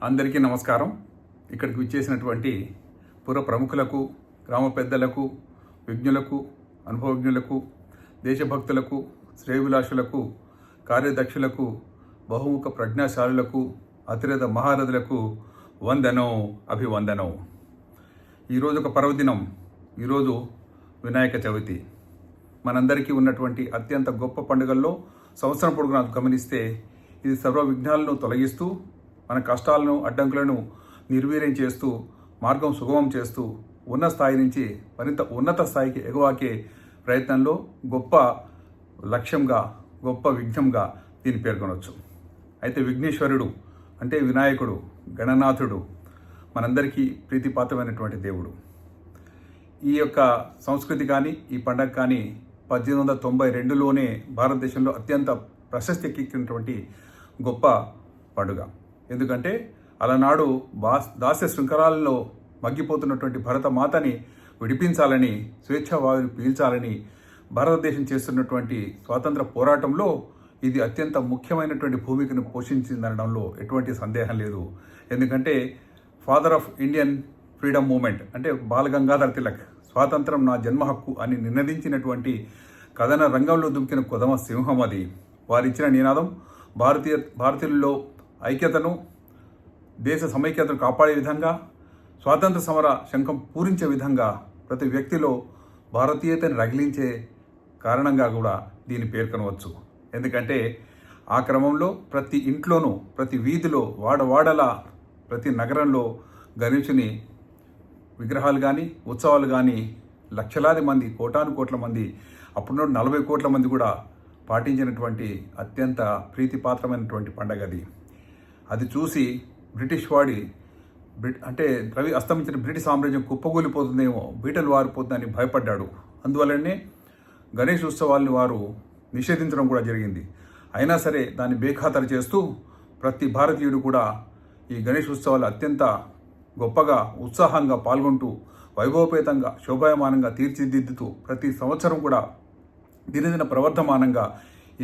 అందరికీ నమస్కారం. ఇక్కడికి విచ్చేసినటువంటి పుర ప్రముఖులకు, గ్రామ పెద్దలకు, విజ్ఞులకు, అనుభవజ్ఞులకు, దేశభక్తులకు, శ్రేయభిలాషులకు, కార్యదక్షులకు, బహుముఖ ప్రజ్ఞాశాలులకు, అతిరథ మహారథులకు వందనం, అభివందనం. ఈరోజు ఒక పర్వదినం. ఈరోజు వినాయక చవితి. మనందరికీ ఉన్నటువంటి అత్యంత గొప్ప పండుగల్లో సంవత్సరం పొడుగునా గమనిస్తే ఇది సర్వ విఘ్నాలను తొలగిస్తూ, మన కష్టాలను, అడ్డంకులను నిర్వీర్యం చేస్తూ, మార్గం సుగమం చేస్తూ, ఉన్న స్థాయి నుంచి మరింత ఉన్నత స్థాయికి ఎగవాకే ప్రయత్నంలో గొప్ప లక్ష్యంగా, గొప్ప విఘ్నంగా దీన్ని పేర్కొనవచ్చు. అయితే విఘ్నేశ్వరుడు అంటే వినాయకుడు, గణనాథుడు మనందరికీ ప్రీతిపాత్రమైనటువంటి దేవుడు. ఈ యొక్క సంస్కృతి కానీ, ఈ పండగ కానీ 1892లోనే భారతదేశంలో అత్యంత ప్రశస్తి ఎక్కినటువంటి గొప్ప పండుగ. ఎందుకంటే అలనాడు దాస్య శృంఖలాలలో మగ్గిపోతున్నటువంటి భరతమాతని విడిపించాలని, స్వేచ్ఛావాయులు పీల్చాలని భారతదేశం చేస్తున్నటువంటి స్వాతంత్ర పోరాటంలో ఇది అత్యంత ముఖ్యమైనటువంటి భూమికను పోషించిందనడంలో ఎటువంటి సందేహం లేదు. ఎందుకంటే father of Indian freedom movement అంటే బాల గంగాధర్ తిలక్ స్వాతంత్రం నా జన్మ హక్కు అని నినదించినటువంటి కథన రంగంలో దుమికిన కొదమ సింహం అది. వారిచ్చిన నినాదం భారతీయుల్లో ఐక్యతను, దేశ సమైక్యతను కాపాడే విధంగా, స్వాతంత్ర సమర శంఖం పూరించే విధంగా, ప్రతి వ్యక్తిలో భారతీయతను రగిలించే కారణంగా కూడా దీన్ని పేర్కొనవచ్చు. ఎందుకంటే ఆ క్రమంలో ప్రతి ఇంట్లోనూ, ప్రతి వీధిలో, వాడవాడల, ప్రతి నగరంలో గణేశుని విగ్రహాలు కానీ, ఉత్సవాలు కానీ లక్షలాది మంది, కోటాను కోట్ల మంది, అప్పుడు 40 కోట్ల మంది కూడా పాటించినటువంటి అత్యంత ప్రీతిపాత్రమైనటువంటి పండగ అది చూసి బ్రిటిష్ వాడి అంటే రవి అస్తమించిన బ్రిటిష్ సామ్రాజ్యం కుప్పగూలిపోతుందేమో, బీటలు వారిపోతుందని భయపడ్డాడు. అందువల్లనే గణేష్ ఉత్సవాల్ని వారు నిషేధించడం కూడా జరిగింది. అయినా సరే దాన్ని బేఖాతరు చేస్తూ ప్రతి భారతీయుడు కూడా ఈ గణేష్ ఉత్సవాలు అత్యంత గొప్పగా, ఉత్సాహంగా పాల్గొంటూ, వైభవపేతంగా, శోభాయమానంగా తీర్చిదిద్దుతూ ప్రతి సంవత్సరం కూడా దినదిన ప్రవర్ధమానంగా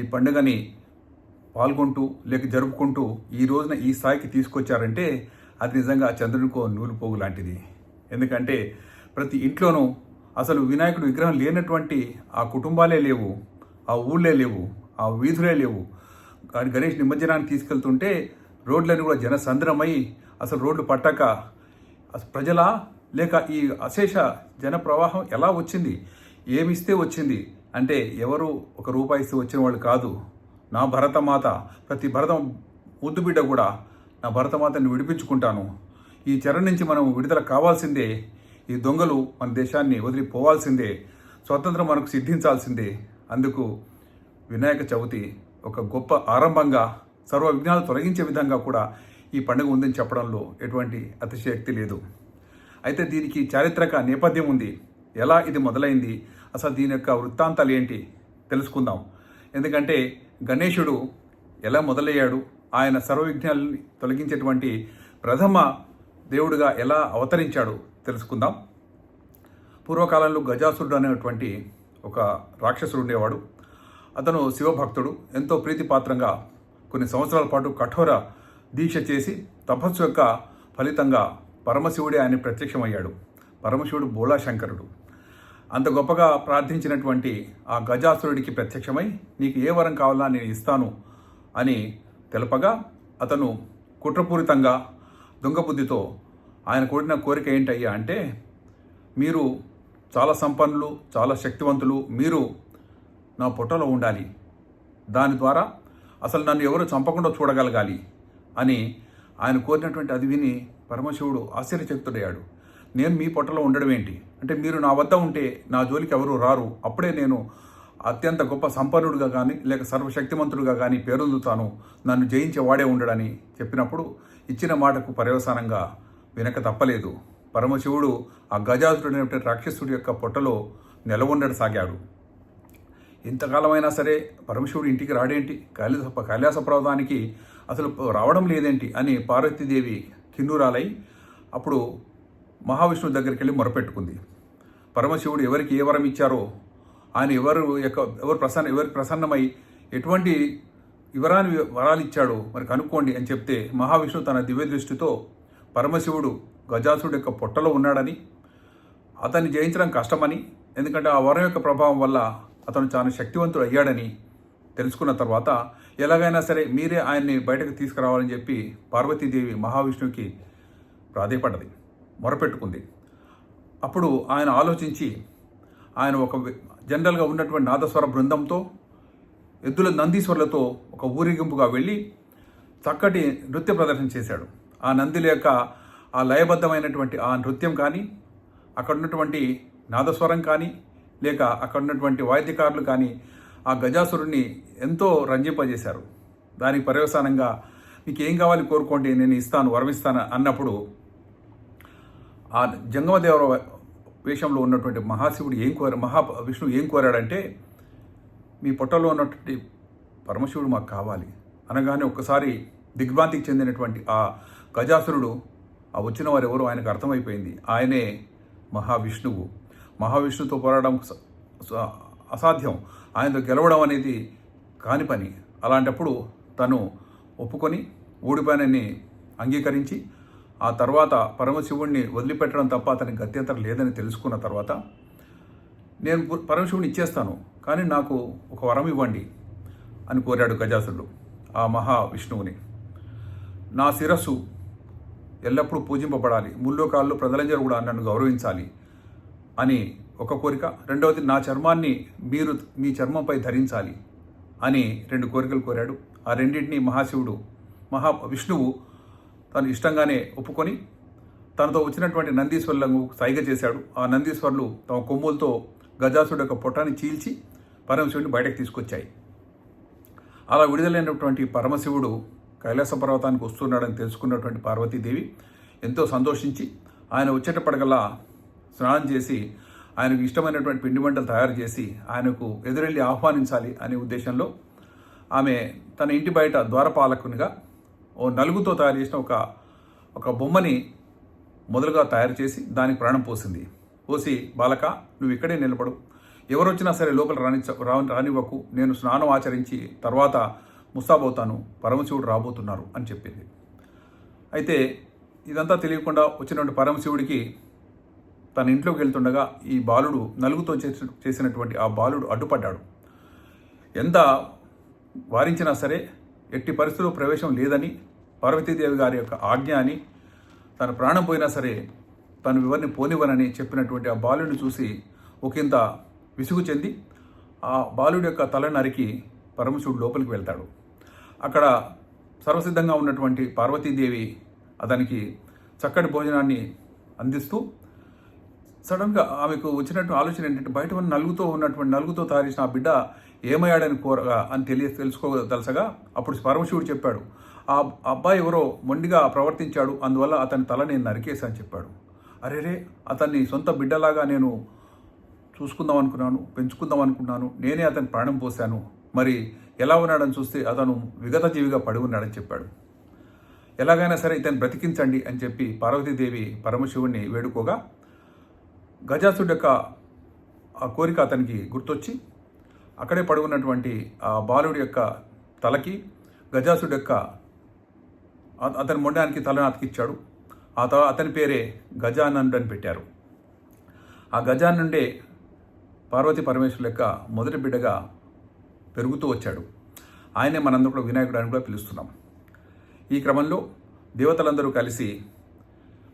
ఈ పండుగని పాల్గొంటూ లేక జరుపుకుంటూ ఈ రోజున ఈ స్థాయికి తీసుకొచ్చారంటే అది నిజంగా చంద్రునికో నూలుపోగు లాంటిది. ఎందుకంటే ప్రతి ఇంట్లోనూ అసలు వినాయకుడు విగ్రహం లేనటువంటి ఆ కుటుంబాలే లేవు, ఆ ఊళ్ళే లేవు, ఆ వీధులే లేవు. గణేష్ నిమజ్జనాన్ని తీసుకెళ్తుంటే రోడ్లన్నీ కూడా జనసంద్రమై అసలు రోడ్లు పట్టక ప్రజల లేక ఈ అశేష జన ప్రవాహం ఎలా వచ్చింది, ఏమిస్తే వచ్చింది అంటే ఎవరు ఒక రూపాయి ఇస్తే వచ్చిన వాళ్ళు కాదు. నా భరతమాత, ప్రతి భరత ముద్దు బిడ్డ కూడా నా భరతమాతని విడిపించుకుంటాను, ఈ చెర నుంచి మనం విడుదల కావాల్సిందే, ఈ దొంగలు మన దేశాన్ని వదిలిపోవాల్సిందే, స్వతంత్రం మనకు సిద్ధించాల్సిందే. అందుకు వినాయక చవితి ఒక గొప్ప ఆరంభంగా, సర్వ విఘ్నాలు తొలగించే విధంగా కూడా ఈ పండుగ ఉందని చెప్పడంలో ఎటువంటి అతిశయోక్తి లేదు. అయితే దీనికి చారిత్రక నేపథ్యం ఉంది. ఎలా ఇది మొదలైంది, అసలు దీని యొక్క వృత్తాంతాలు ఏంటి తెలుసుకుందాం. ఎందుకంటే గణేశుడు ఎలా మొదలయ్యాడు, ఆయన సర్వవిఘ్నాలని తొలగించేటువంటి ప్రథమ దేవుడుగా ఎలా అవతరించాడు తెలుసుకుందాం. పూర్వకాలంలో గజాసురుడు అనేటువంటి ఒక రాక్షసుడు ఉండేవాడు. అతను శివభక్తుడు. ఎంతో ప్రీతిపాత్రంగా కొన్ని సంవత్సరాల పాటు కఠోర దీక్ష చేసి తపస్సు యొక్క ఫలితంగా పరమశివుడే ఆయన ప్రత్యక్షమయ్యాడు. పరమశివుడు బోళాశంకరుడు. అంత గొప్పగా ప్రార్థించినటువంటి ఆ గజాసురుడికి ప్రత్యక్షమై నీకు ఏ వరం కావాలా నేను ఇస్తాను అని తెలపగా అతను కుట్రపూరితంగా, దొంగబుద్ధితో ఆయన కోరిన కోరిక ఏంటయ్యా అంటే, మీరు చాలా సంపన్నులు, చాలా శక్తివంతులు, మీరు నా పొట్టలో ఉండాలి, దాని ద్వారా అసలు నన్ను ఎవరు చంపకుండా చూడగలగాలి అని ఆయన కోరినటువంటి అది విని పరమశివుడు ఆశ్చర్యచకితుడయ్యాడు. నేను మీ పొట్టలో ఉండడం ఏంటి అంటే, మీరు నా వద్ద ఉంటే నా జోలికి ఎవరు రారు, అప్పుడే నేను అత్యంత గొప్ప సంపన్నుడుగా కానీ లేక సర్వశక్తిమంతుడుగా కానీ పేరొందుతాను, నన్ను జయించే వాడే ఉండడని చెప్పినప్పుడు ఇచ్చిన మాటకు పర్యవసానంగా వినక తప్పలేదు. పరమశివుడు ఆ గజాసురుడైన రాక్షసుడి యొక్క పొట్టలో నెలకొండసాగాడు. ఇంతకాలమైనా సరే పరమశివుడు ఇంటికి రాడేంటి, కైలాస పర్వతానికి అసలు రావడం లేదేంటి అని పార్వతీదేవి కిన్నురాలై అప్పుడు మహావిష్ణువు దగ్గరికి వెళ్ళి మొరపెట్టుకుంది. పరమశివుడు ఎవరికి ఏ వరం ఇచ్చారో ఆయన ఎవరికి ప్రసన్నమై ఎటువంటి వరాలు ఇచ్చాడో మరి కనుక్కోండి అని చెప్తే మహావిష్ణువు తన దివ్య దృష్టితో పరమశివుడు గజాసురుడు యొక్క పొట్టలో ఉన్నాడని, అతన్ని జయించడం కష్టమని, ఎందుకంటే ఆ వరం యొక్క ప్రభావం వల్ల అతను చాలా శక్తివంతుడు అయ్యాడని తెలుసుకున్న తర్వాత ఎలాగైనా సరే మీరే ఆయన్ని బయటకు తీసుకురావాలని చెప్పి పార్వతీదేవి మహావిష్ణువుకి ప్రాధేయపడ్డది, మొరపెట్టుకుంది. అప్పుడు ఆయన ఆలోచించి ఆయన ఒక జనరల్గా ఉన్నటువంటి నాదస్వర బృందంతో ఎద్దుల నందీశ్వరులతో ఒక ఊరేగింపుగా వెళ్ళి చక్కటి నృత్య ప్రదర్శన చేశాడు. ఆ నందిల యొక్క ఆ లయబద్ధమైనటువంటి ఆ నృత్యం కానీ, అక్కడ ఉన్నటువంటి నాదస్వరం కానీ, లేక అక్కడ ఉన్నటువంటి వాయిద్యకారులు కానీ ఆ గజాసురుణ్ణి ఎంతో రంజింపజేశారు. దానికి పర్యవసానంగా మీకు ఏం కావాలి కోరుకోండి, నేను ఇస్తాను, వరమిస్తాను అన్నప్పుడు ఆ జంగమదేవర వేషంలో ఉన్నటువంటి మహాశివుడు మహావిష్ణువు ఏం కోరాడంటే, మీ పొట్టలో ఉన్నటువంటి పరమశివుడు మాకు కావాలి అనగానే ఒక్కసారి దిగ్భ్రాంతికి చెందినటువంటి ఆ గజాసురుడు, ఆ వచ్చిన వారు ఎవరో ఆయనకు అర్థమైపోయింది. ఆయనే మహావిష్ణువు. మహావిష్ణువుతో పోరాడడం అసాధ్యం, ఆయనతో గెలవడం అనేది కాని పని. అలాంటప్పుడు తను ఒప్పుకొని ఓడిపోయానని అంగీకరించి ఆ తర్వాత పరమశివుడిని వదిలిపెట్టడం తప్ప అతనికి గత్యంతరం లేదని తెలుసుకున్న తర్వాత, నేను పరమశివుడిని ఇచ్చేస్తాను కానీ నాకు ఒక వరం ఇవ్వండి అని కోరాడు గజాసురుడు ఆ మహావిష్ణువుని. నా శిరస్సు ఎల్లప్పుడూ పూజింపబడాలి, ముల్లోకాల్లో ప్రజలందరూ కూడా నన్ను గౌరవించాలి అని ఒక కోరిక. రెండవది, నా చర్మాన్ని మీరు మీ చర్మంపై ధరించాలి అని 2 కోరికలు కోరాడు. ఆ రెండింటినీ మహావిష్ణువు తను ఇష్టంగానే ఒప్పుకొని తనతో వచ్చినటువంటి నందీశ్వరులను సైగ చేశాడు. ఆ నందీశ్వరులు తమ కొమ్ములతో గజాసురుడు యొక్క పొట్టాన్ని చీల్చి పరమశివుడిని బయటకు తీసుకొచ్చాయి. అలా విడుదలైనటువంటి పరమశివుడు కైలాస పర్వతానికి వస్తున్నాడని తెలుసుకున్నటువంటి పార్వతీదేవి ఎంతో సంతోషించి ఆయన వచ్చేటప్పటికల్లా స్నానం చేసి ఆయనకు ఇష్టమైనటువంటి పిండి వంటలు తయారు చేసి ఆయనకు ఎదురెళ్ళి ఆహ్వానించాలి అనే ఉద్దేశంలో ఆమె తన ఇంటి బయట ద్వారపాలకునిగా నలుగుతో తయారు చేసిన ఒక బొమ్మని మొదలుగా తయారు చేసి దానికి ప్రాణం పోసి, బాలక నువ్వు ఇక్కడే నిలబడు, ఎవరు వచ్చినా సరే లోపల రానివ్వకు, నేను స్నానం ఆచరించి తర్వాత ముస్తాబవుతాను, పరమశివుడు రాబోతున్నారు అని చెప్పింది. అయితే ఇదంతా తెలియకుండా వచ్చినటువంటి పరమశివుడికి తన ఇంట్లోకి వెళ్తుండగా ఈ బాలుడు నలుగుతో చేసినటువంటి ఆ బాలుడు అడ్డుపడ్డాడు. ఎంత వారించినా సరే ఎట్టి పరిస్థితుల్లో ప్రవేశం లేదని, పార్వతీదేవి గారి యొక్క ఆజ్ఞ అని, తన ప్రాణం పోయినా సరే తను ఎవరిని పోనివ్వనని చెప్పినటువంటి ఆ బాలుడిని చూసి ఒకంత విసుగు చెంది ఆ బాలుడి యొక్క తల నరికి పరమశివుడు లోపలికి వెళ్తాడు. అక్కడ సర్వసిద్ధంగా ఉన్నటువంటి పార్వతీదేవి అతనికి చక్కటి భోజనాన్ని అందిస్తూ సడన్గా ఆమెకు వచ్చినట్టు ఆలోచన ఏంటంటే, బయట ఉన్న నలుగుతో తయారు చేసిన ఆ బిడ్డ ఏమయ్యాడని కోరగా అని తెలుసుకోదలసగా అప్పుడు పరమశివుడు చెప్పాడు, ఆ అబ్బాయి ఎవరో మొండిగా ప్రవర్తించాడు, అందువల్ల అతని తల నేను నరికేశాను చెప్పాడు. అరేరే, అతన్ని సొంత బిడ్డలాగా నేను చూసుకుందాం అనుకున్నాను, పెంచుకుందాం అనుకున్నాను, నేనే అతని ప్రాణం పోశాను, మరి ఎలా ఉన్నాడని చూస్తే అతను విగత జీవిగా పడి ఉన్నాడని చెప్పాడు. ఎలాగైనా సరే ఇతన్ని బ్రతికించండి అని చెప్పి పార్వతీదేవి పరమశివుడిని వేడుకోగా గజాసురుడు యొక్క ఆ కోరిక అతనికి గుర్తొచ్చి అక్కడే పడి ఉన్నటువంటి ఆ బాలుడి యొక్క తలకి గజాసురుడు యొక్క అతని మొండానికి తలను అతికిచ్చాడు. అతని పేరే గజాననుడు అని పెట్టారు. ఆ గజాననుడే పార్వతీ పరమేశ్వరుల యొక్క మొదటి బిడ్డగా పెరుగుతూ వచ్చాడు. ఆయనే మనందరూ కూడా వినాయకుడు అని కూడా పిలుస్తున్నాం. ఈ క్రమంలో దేవతలందరూ కలిసి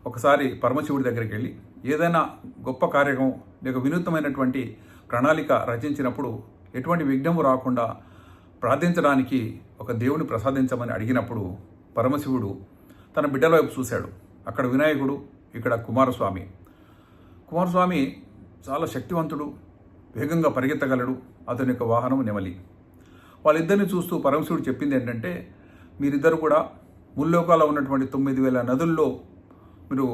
ఒకసారి పరమశివుడి దగ్గరికి వెళ్ళి ఏదైనా గొప్ప కార్యక్రమం లేక వినూత్నమైనటువంటి ప్రణాళిక రచించినప్పుడు ఎటువంటి విఘ్నము రాకుండా ప్రార్థించడానికి ఒక దేవుని ప్రసాదించమని అడిగినప్పుడు పరమశివుడు తన బిడ్డల వైపు చూశాడు. అక్కడ వినాయకుడు, ఇక్కడ కుమారస్వామి చాలా శక్తివంతుడు, వేగంగా పరిగెత్తగలడు, అతని యొక్క వాహనం నెమలి. వాళ్ళిద్దరిని చూస్తూ పరమశివుడు చెప్పింది ఏంటంటే, మీరిద్దరు కూడా ముల్లోకాల్లో ఉన్నటువంటి 9,000 నదుల్లో మీరు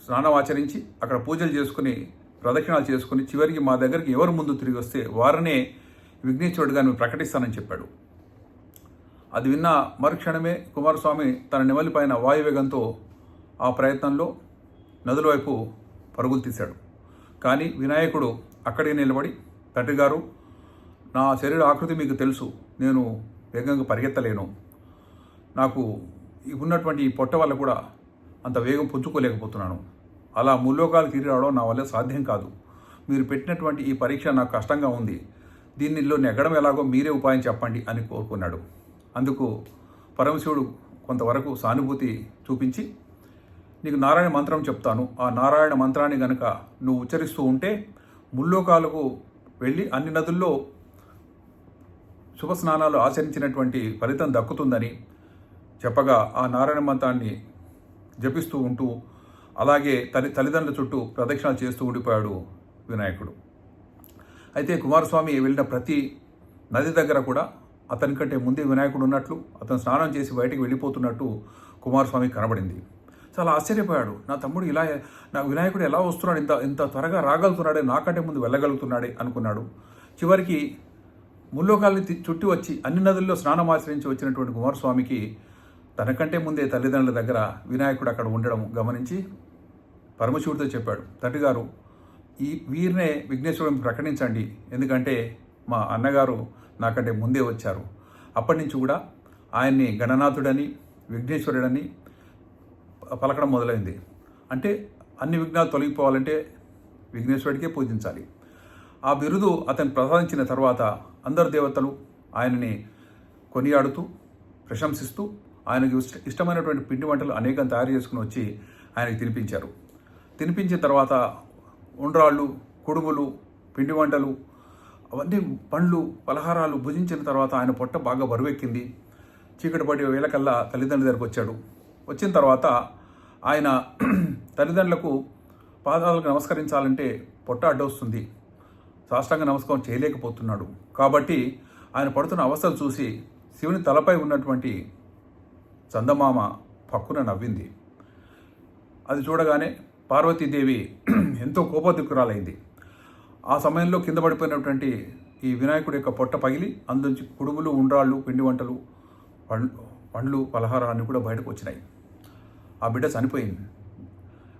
స్నానం ఆచరించి అక్కడ పూజలు చేసుకుని ప్రదక్షిణాలు చేసుకుని చివరికి మా దగ్గరికి ఎవరు ముందు తిరిగి వస్తే వారినే విఘ్నేశ్వరుడిగా నువ్వు ప్రకటిస్తానని చెప్పాడు. అది విన్న మరుక్షణమే కుమారస్వామి తన నెమలి పైన వాయువేగంతో ఆ ప్రయత్నంలో నదుల వైపు పరుగులు తీశాడు. కానీ వినాయకుడు అక్కడే నిలబడి, తండ్రి గారు, నా శరీర ఆకృతి మీకు తెలుసు, నేను వేగంగా పరిగెత్తలేను. నాకు ఉన్నటువంటి ఈ పొట్ట వల్ల కూడా అంత వేగం పుంజుకోలేకపోతున్నాను. అలా ముల్లోకాలు తిరిగి రావడం నా వల్ల సాధ్యం కాదు. మీరు పెట్టినటువంటి ఈ పరీక్ష నాకు కష్టంగా ఉంది. దీనిలో నెగ్గడం ఎలాగో మీరే ఉపాయం చెప్పండి అని కోరుకున్నాడు. అందుకు పరమశివుడు కొంతవరకు సానుభూతి చూపించి, నీకు నారాయణ మంత్రం చెప్తాను. ఆ నారాయణ మంత్రాన్ని గనక నువ్వు ఉచ్చరిస్తూ ఉంటే ముల్లోకాలకు వెళ్ళి అన్ని నదుల్లో శుభ స్నానాలు ఆచరించినటువంటి ఫలితం దక్కుతుందని చెప్పగా ఆ నారాయణ మంత్రాన్ని జపిస్తూ ఉంటూ అలాగే తల్లిదండ్రుల చుట్టూ ప్రదక్షిణాలు చేస్తూ ఉండిపోయాడు వినాయకుడు. అయితే కుమారస్వామి వెళ్ళిన ప్రతి నది దగ్గర కూడా అతని కంటే ముందే వినాయకుడు ఉన్నట్లు, అతను స్నానం చేసి బయటికి వెళ్ళిపోతున్నట్టు కుమారస్వామి కనబడింది. చాలా ఆశ్చర్యపోయాడు. నా తమ్ముడు ఇలా, నా వినాయకుడు ఎలా వస్తున్నాడు, ఇంత త్వరగా రాగలుగుతున్నాడే, నాకంటే ముందు వెళ్ళగలుగుతున్నాడే అనుకున్నాడు. చివరికి ముల్లోకాల్ని చుట్టి వచ్చి అన్ని నదుల్లో స్నానం ఆచరించి వచ్చినటువంటి కుమారస్వామికి తనకంటే ముందే తల్లిదండ్రుల దగ్గర వినాయకుడు అక్కడ ఉండడం గమనించి పరమశివుడితో చెప్పాడు, తండ్రి గారు, వీరినే విఘ్నేశ్వరుని ప్రకటించండి. ఎందుకంటే మా అన్నగారు నాకంటే ముందే వచ్చారు. అప్పటి నుంచి కూడా ఆయన్ని గణనాథుడని, విఘ్నేశ్వరుడని పలకడం మొదలైంది. అంటే అన్ని విఘ్నాలు తొలగిపోవాలంటే విఘ్నేశ్వరుడికే పూజించాలి. ఆ బిరుదు అతను ప్రసాదించిన తర్వాత అందరు దేవతలు ఆయనని కొనియాడుతూ ప్రశంసిస్తూ ఆయనకు ఇష్టమైనటువంటి పిండి వంటలు అనేకం తయారు చేసుకుని వచ్చి ఆయనకి తినిపించారు. తినిపించిన తర్వాత ఉండ్రాళ్ళు, కుడుములు, పిండి వంటలు, అవన్నీ పండ్లు, పలహారాలు భుజించిన తర్వాత ఆయన పొట్ట బాగా బరువెక్కింది. చీకటి పడి వేళకల్లా తల్లిదండ్రుల దగ్గరకు వచ్చాడు. వచ్చిన తర్వాత ఆయన తల్లిదండ్రులకు పాదాలకు నమస్కరించాలంటే పొట్ట అడ్డొస్తుంది, సాష్టాంగ నమస్కారం చేయలేకపోతున్నాడు. కాబట్టి ఆయన పడుతున్న అవస్థలు చూసి శివుని తలపై ఉన్నటువంటి చందమామ పక్కున నవ్వింది. అది చూడగానే పార్వతీదేవి ఎంతో కోపోద్రిక్తురాలైంది. ఆ సమయంలో కింద పడిపోయినటువంటి ఈ వినాయకుడి యొక్క పొట్ట పగిలి అందులోంచి కుడుములు, ఉండ్రాళ్ళు, పిండి వంటలు, పండ్లు, పలహారాలన్నీ కూడా బయటకు వచ్చినాయి. ఆ బిడ్డ చనిపోయింది.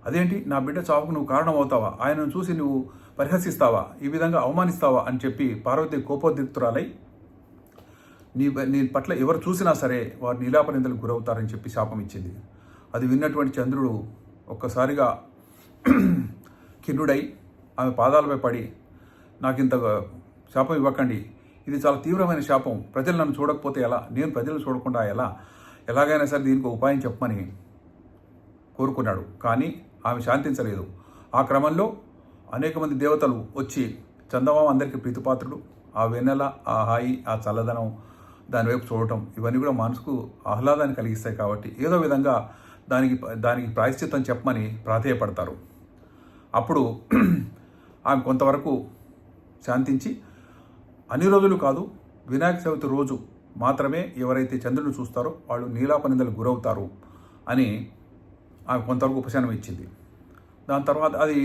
అదేంటి, నా బిడ్డ చావుకు నువ్వు కారణం అవుతావా, ఆయనను చూసి నువ్వు పరిహసిస్తావా, ఈ విధంగా అవమానిస్తావా అని చెప్పి పార్వతి కోపోద్రిక్తురాలై నీ పట్ల ఎవరు చూసినా సరే వారు నీలాపనిందలకు గురవుతారని చెప్పి శాపం ఇచ్చింది. అది విన్నటువంటి చంద్రుడు ఒక్కసారిగా ఖిన్నుడై ఆమె పాదాలపై పడి, నాకింత శాపం ఇవ్వకండి, ఇది చాలా తీవ్రమైన శాపం, ప్రజలు నన్ను చూడకపోతే ఎలా, నేను ప్రజలను చూడకుండా ఎలాగైనా సరే దీనికి ఉపాయం చెప్పమని కోరుకున్నాడు. కానీ ఆమె శాంతించలేదు. ఆ క్రమంలో అనేక మంది దేవతలు వచ్చి చందమామ అందరికీ ప్రీతిపాత్రుడు, ఆ వెన్నెల, ఆ హాయి, ఆ చల్లదనం, దానివైపు చూడటం, ఇవన్నీ కూడా మనసుకు ఆహ్లాదాన్ని కలిగిస్తాయి. కాబట్టి ఏదో విధంగా దానికి ప్రాయశ్చిత్తం చెప్పమని ప్రాధేయపడతారు. అప్పుడు ఆమె కొంతవరకు శాంతించి, అన్ని రోజులు కాదు, వినాయక చవితి రోజు మాత్రమే ఎవరైతే చంద్రుడిని చూస్తారో వాళ్ళు నీలాపనిందలకు గురవుతారు అని ఆమె కొంతవరకు ఉపశమనం ఇచ్చింది. దాని తర్వాత అది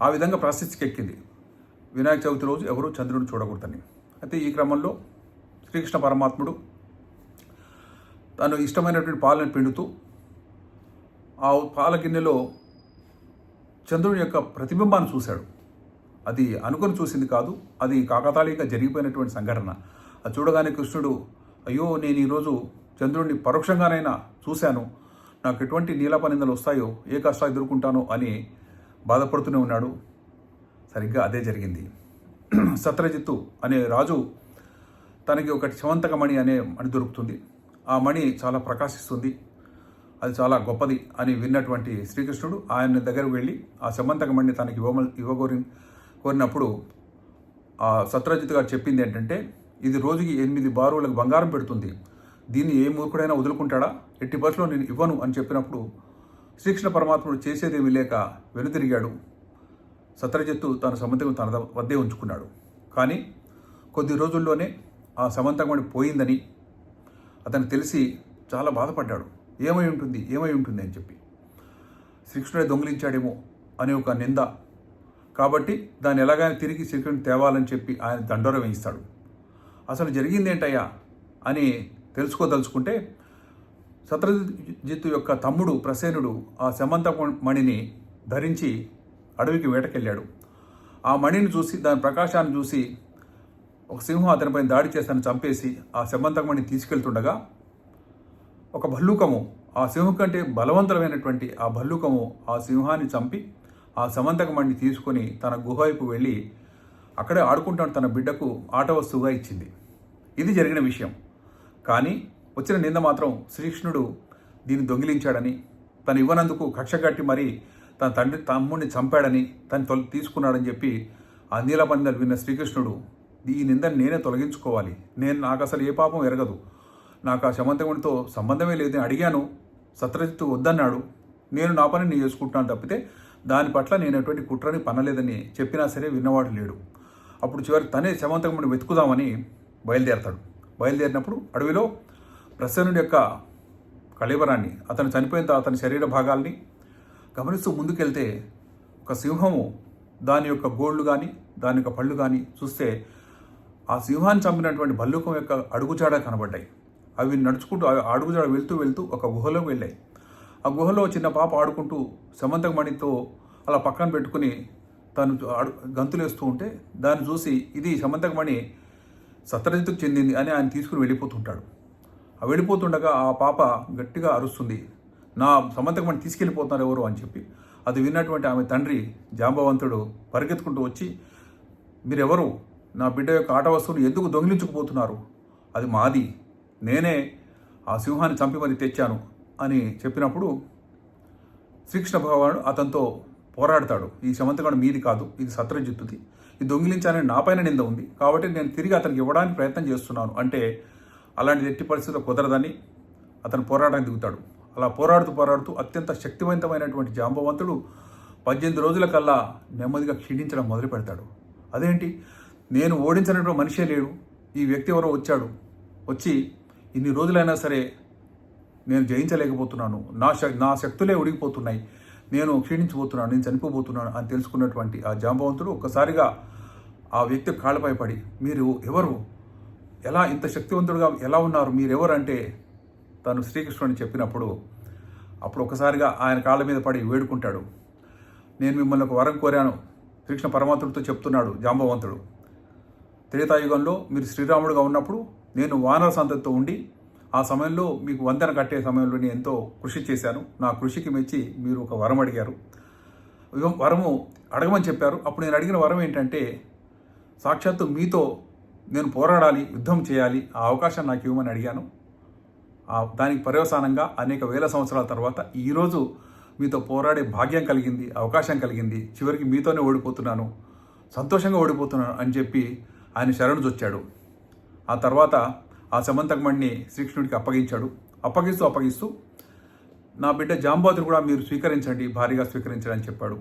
ఆ విధంగా ప్రసిద్ధికి ఎక్కింది, వినాయక చవితి రోజు ఎవరు చంద్రుడిని చూడకూడదని. అయితే ఈ క్రమంలో శ్రీకృష్ణ పరమాత్ముడు తను ఇష్టమైనటువంటి పాలను పిండుతూ ఆ పాల గిన్నెలో చంద్రుని యొక్క ప్రతిబింబాన్ని చూశాడు. అది అనుకొని చూసింది కాదు, అది కాకతాళీయంగా జరిగిపోయినటువంటి సంఘటన. అది చూడగానే కృష్ణుడు, అయ్యో, నేను ఈరోజు చంద్రుడిని పరోక్షంగానైనా చూశాను, నాకు ఎటువంటి నీలాపనిందలు వస్తాయో, ఏ కష్టాలు ఎదుర్కొంటానో అని బాధపడుతూనే ఉన్నాడు. సరిగ్గా అదే జరిగింది. సత్రజిత్తు అనే రాజు తనకి ఒక శమంతక మణి అనే మణి దొరుకుతుంది. ఆ మణి చాలా ప్రకాశిస్తుంది, అది చాలా గొప్పది అని విన్నటువంటి శ్రీకృష్ణుడు ఆయన దగ్గరకు వెళ్ళి ఆ శమంతక మణిని తనకి కోరినప్పుడు ఆ సత్రజిత్ గారు చెప్పింది ఏంటంటే, ఇది రోజుకి 8 బారులకు బంగారం పెడుతుంది, దీన్ని ఏ మూర్ఖుడైనా వదులుకుంటాడా, ఎట్టి పరిస్థితిలో నేను ఇవ్వను అని చెప్పినప్పుడు శ్రీకృష్ణ పరమాత్ముడు చేసేదేమీ లేక వెనుతిరిగాడు. సత్రజిత్తు తన సమంతకం తన వద్దే ఉంచుకున్నాడు. కానీ కొద్ది రోజుల్లోనే ఆ సమంతకమణి పోయిందని అతను తెలిసి చాలా బాధపడ్డాడు. ఏమై ఉంటుంది అని చెప్పి, శ్రీకృష్ణుడే దొంగిలించాడేమో అనే ఒక నింద. కాబట్టి దాన్ని ఎలాగైనా తిరిగి శ్రీకృష్ణుని తేవాలని చెప్పి ఆయన దండోర వేయిస్తాడు. అసలు జరిగిందేంటయ్యా అని తెలుసుకోదలుచుకుంటే సత్రజిత్తు యొక్క తమ్ముడు ప్రసేనుడు ఆ శమంతకమణిని ధరించి అడవికి వేటకెళ్ళాడు. ఆ మణిని చూసి, దాని ప్రకాశాన్ని చూసి ఒక సింహం అతనిపైన దాడి చేస్తాను చంపేసి ఆ శమంతకమణిని తీసుకెళ్తుండగా ఒక భల్లూకము ఆ సింహం కంటే బలవంతమైనటువంటి ఆ భల్లూకము ఆ సింహాన్ని చంపి ఆ సమంతకమణిని తీసుకొని తన గుహ వైపు వెళ్ళి అక్కడే ఆడుకుంటాను తన బిడ్డకు ఆట వస్తువుగా ఇచ్చింది. ఇది జరిగిన విషయం. కానీ వచ్చిన నింద మాత్రం శ్రీకృష్ణుడు దీన్ని దొంగిలించాడని, తను ఇవ్వనందుకు కక్ష కట్టి మరీ తన తమ్ముడిని చంపాడని, తను తీసుకున్నాడని చెప్పి ఆ నీలపందలు విన్న శ్రీకృష్ణుడు ఈ నిందని నేనే తొలగించుకోవాలి, నాకు అసలు ఏ పాపం ఎరగదు, నాకు ఆ శమంతకునితో సంబంధమే లేదని అడిగాను, సత్రజిత్తు వద్దన్నాడు, నేను నా పని నేను చేసుకుంటున్నాను తప్పితే దాని పట్ల నేను ఎటువంటి కుట్రని పనలేదని చెప్పినా సరే విన్నవాడు లేడు. అప్పుడు చివరికి తనే శమంతకుడిని వెతుకుదామని బయలుదేరినప్పుడు అడవిలో ప్రసన్నుడి యొక్క కళేబరాన్ని, అతను చనిపోయిన తర్వాత అతని శరీర భాగాల్ని గమనిస్తూ ముందుకెళ్తే ఒక సింహము దాని యొక్క గోళ్ళు కానీ దాని యొక్క పళ్ళు కానీ చూస్తే ఆ సింహాన్ని చంపినటువంటి భల్లూకం యొక్క అడుగుజాడ కనబడ్డాయి. అవి నడుచుకుంటూ అడుగుజాడ వెళ్తూ ఒక గుహలోకి వెళ్ళాయి. ఆ గుహలో చిన్న పాప ఆడుకుంటూ శమంతకమణితో అలా పక్కన పెట్టుకుని తను గంతులేస్తూ ఉంటే దాన్ని చూసి ఇది శమంతకమణి సత్రజిత్తుకు చెందింది అని ఆయన తీసుకుని వెళ్ళిపోతుంటాడు. ఆ వెళ్ళిపోతుండగా ఆ పాప గట్టిగా అరుస్తుంది, నా శమంతకమణి తీసుకెళ్ళిపోతున్నారు ఎవరు అని చెప్పి. అది విన్నటువంటి ఆమె తండ్రి జాంబవంతుడు పరిగెత్తుకుంటూ వచ్చి, మీరెవరు, నా బిడ్డ యొక్క ఆట వస్తువును ఎందుకు దొంగిలించుకుపోతున్నారు, అది మాది, నేనే ఆ సింహాన్ని చంపి మరి తెచ్చాను అని చెప్పినప్పుడు శ్రీకృష్ణ భగవానుడు అతనితో పోరాడతాడు. ఈ శమంతకమణి మీది కాదు, ఇది సత్రజిత్తుది, ఇది దొంగిలించాలని నాపైన నింద ఉంది, కాబట్టి నేను తిరిగి అతనికి ఇవ్వడానికి ప్రయత్నం చేస్తున్నాను అంటే అలాంటి ఎట్టి పరిస్థితుల్లో కుదరదని అతను పోరాటానికి దిగుతాడు. అలా పోరాడుతూ అత్యంత శక్తివంతమైనటువంటి జాంబవంతుడు 18 రోజుల కల్లా నెమ్మదిగా క్షీణించడం మొదలు పెడతాడు. అదేంటి, నేను ఓడించినటువంటి మనిషే లేడు, ఈ వ్యక్తి ఎవరో వచ్చి ఇన్ని రోజులైనా సరే నేను జయించలేకపోతున్నాను, నా శక్తులే ఉడిగిపోతున్నాయి, నేను క్షీణించిపోతున్నాను, నేను చనిపోబోతున్నాను అని తెలుసుకున్నటువంటి ఆ జాంబవంతుడు ఒక్కసారిగా ఆ వ్యక్తి కాళ్ళపై పడి, మీరు ఎవరు, ఎలా ఇంత శక్తివంతుడుగా ఎలా ఉన్నారు, మీరెవరు అంటే తను శ్రీకృష్ణుని చెప్పినప్పుడు అప్పుడు ఒకసారిగా ఆయన కాళ్ళ మీద పడి వేడుకుంటాడు. నేను మిమ్మల్ని ఒక వరం కోరాను, శ్రీకృష్ణ పరమాత్ముడితో చెప్తున్నాడు జాంబవంతుడు. త్రేతాయుగంలో మీరు శ్రీరాముడుగా ఉన్నప్పుడు నేను వానర సంతతితో ఉండి ఆ సమయంలో మీకు వంతెన కట్టే సమయంలో నేను ఎంతో కృషి చేశాను, నా కృషికి మెచ్చి మీరు ఒక వరం అడిగారు, వరము అడగమని చెప్పారు. అప్పుడు నేను అడిగిన వరం ఏంటంటే సాక్షాత్తు మీతో నేను పోరాడాలి, యుద్ధం చేయాలి, ఆ అవకాశం నాకు ఇవ్వమని అడిగాను. దానికి పర్యవసానంగా అనేక వేల సంవత్సరాల తర్వాత ఈరోజు మీతో పోరాడే భాగ్యం కలిగింది, అవకాశం కలిగింది, చివరికి మీతోనే ఓడిపోతున్నాను, సంతోషంగా ఓడిపోతున్నాను అని చెప్పి ఆయన శరణుజొచ్చాడు. ఆ తర్వాత ఆ శమంతకమణిని శ్రీకృష్ణుడికి అప్పగిస్తూ నా బిడ్డ జాంబవంతుడు కూడా మీరు స్వీకరించండి, భారీగా స్వీకరించండి అని చెప్పాడు.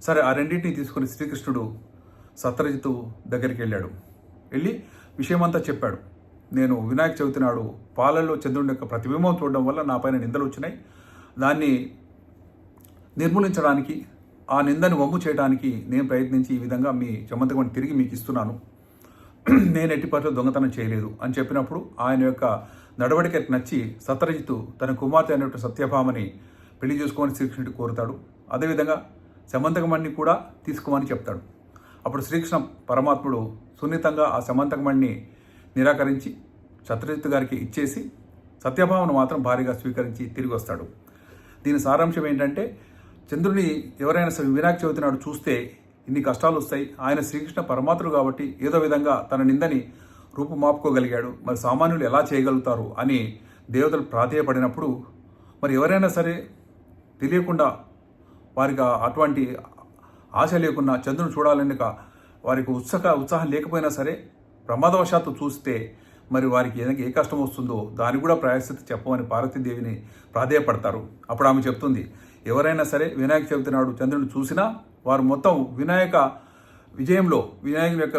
సరే, ఆ రెండింటిని తీసుకుని శ్రీకృష్ణుడు సత్రజిత్తు దగ్గరికి వెళ్ళి విషయమంతా చెప్పాడు. నేను వినాయక చవితి నాడు పాలల్లో చంద్రుడి యొక్క ప్రతిబింబం చూడడం వల్ల నా పైన నిందలు వచ్చినాయి, దాన్ని నిర్మూలించడానికి, ఆ నిందని వమ్ము చేయడానికి నేను ప్రయత్నించి ఈ విధంగా మీ శమంతకమణి తిరిగి మీకు ఇస్తున్నాను, నేను ఎట్టి పరిస్థితుల్లో దొంగతనం చేయలేదు అని చెప్పినప్పుడు ఆయన యొక్క నడవడికకి నచ్చి సత్రజిత్తు తన కుమార్తె అయినటువంటి సత్యభామని పెళ్లి చేసుకోమని శ్రీకృష్ణుడికి కోరుతాడు. అదేవిధంగా శమంతకమణిని కూడా తీసుకోమని చెప్తాడు. అప్పుడు శ్రీకృష్ణ పరమాత్ముడు సున్నితంగా ఆ శమంతకమణిని నిరాకరించి సత్రజిత్తు గారికి ఇచ్చేసి సత్యభామను మాత్రం భారీగా స్వీకరించి తిరిగి వస్తాడు. దీని సారాంశం ఏంటంటే, చంద్రుని ఎవరైనా సరే వినాయక చవితి నాడు చూస్తే ఇన్ని కష్టాలు వస్తాయి, ఆయన శ్రీకృష్ణ పరమాత్ముడు కాబట్టి ఏదో విధంగా తన నిందని రూపుమాపుకోగలిగాడు, మరి సామాన్యులు ఎలా చేయగలుగుతారు అని దేవతలు ప్రాధేయపడినప్పుడు మరి ఎవరైనా సరే తెలియకుండా వారికి అటువంటి ఆశ లేకున్నా చంద్రుని చూడాలని వారికి ఉత్సాహం లేకపోయినా సరే ప్రమాదవశాత్తు చూస్తే మరి వారికి ఏదైనా ఏ కష్టం వస్తుందో దానికి కూడా ప్రాయశ్చిత్తం చెప్పమని పార్వతీదేవిని ప్రాధేయపడతారు. అప్పుడు ఆమె చెప్తుంది, ఎవరైనా సరే వినాయక చవితి నాడు చంద్రుని చూసినా వారు మొత్తం వినాయక విజయంలో వినాయకుని యొక్క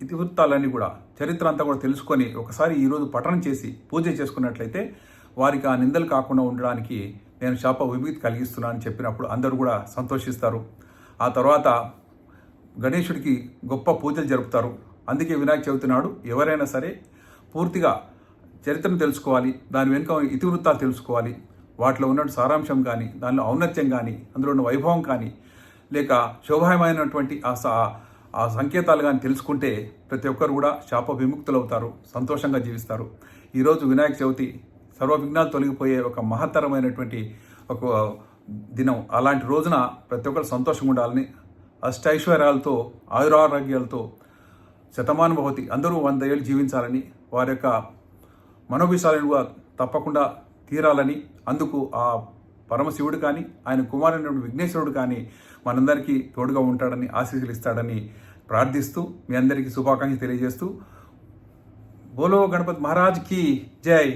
ఇతివృత్తాలన్నీ కూడా చరిత్ర అంతా కూడా తెలుసుకొని ఒకసారి ఈరోజు పఠనం చేసి పూజ చేసుకున్నట్లయితే వారికి ఆ నిందలు కాకుండా ఉండడానికి నేను శాప విముక్తి కలిగిస్తున్నాను అని చెప్పినప్పుడు అందరూ కూడా సంతోషిస్తారు. ఆ తర్వాత గణేశుడికి గొప్ప పూజలు జరుపుతారు. అందుకే వినాయక చవితి నాడు ఎవరైనా సరే పూర్తిగా చరిత్రను తెలుసుకోవాలి, దాని వెనుక ఇతివృత్తాలు తెలుసుకోవాలి, వాటిలో ఉన్న సారాంశం కానీ, దానిలో ఔన్నత్యం కానీ, అందులో ఉన్న వైభవం కానీ, లేక శోభాయమైనటువంటి ఆ సంకేతాలు కానీ తెలుసుకుంటే ప్రతి ఒక్కరు కూడా శాప విముక్తులవుతారు, సంతోషంగా జీవిస్తారు. ఈరోజు వినాయక చవితి సర్వ విఘ్నాలు తొలగిపోయే ఒక మహత్తరమైనటువంటి ఒక దినం. అలాంటి రోజున ప్రతి ఒక్కరు సంతోషంగా ఉండాలని, అష్టైశ్వర్యాలతో ఆయురారోగ్యాలతో శతమానం భవతి అందరూ 100 ఏళ్ళు జీవించాలని, వారి యొక్క మనోభిషాలను కూడా తప్పకుండా తీరాలని, అందుకు ఆ పరమశివుడు కానీ ఆయన కుమారుడు విఘ్నేశ్వరుడు కానీ మనందరికీ తోడుగా ఉంటాడని, ఆశీస్సులు ఇస్తాడని ప్రార్థిస్తూ మీ అందరికీ శుభాకాంక్షలు తెలియజేస్తూ బోలో గణపతి మహారాజ్ కి జై.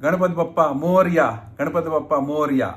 గణపతి బప్ప మోరియా, గణపతి బప్ప మోరియా.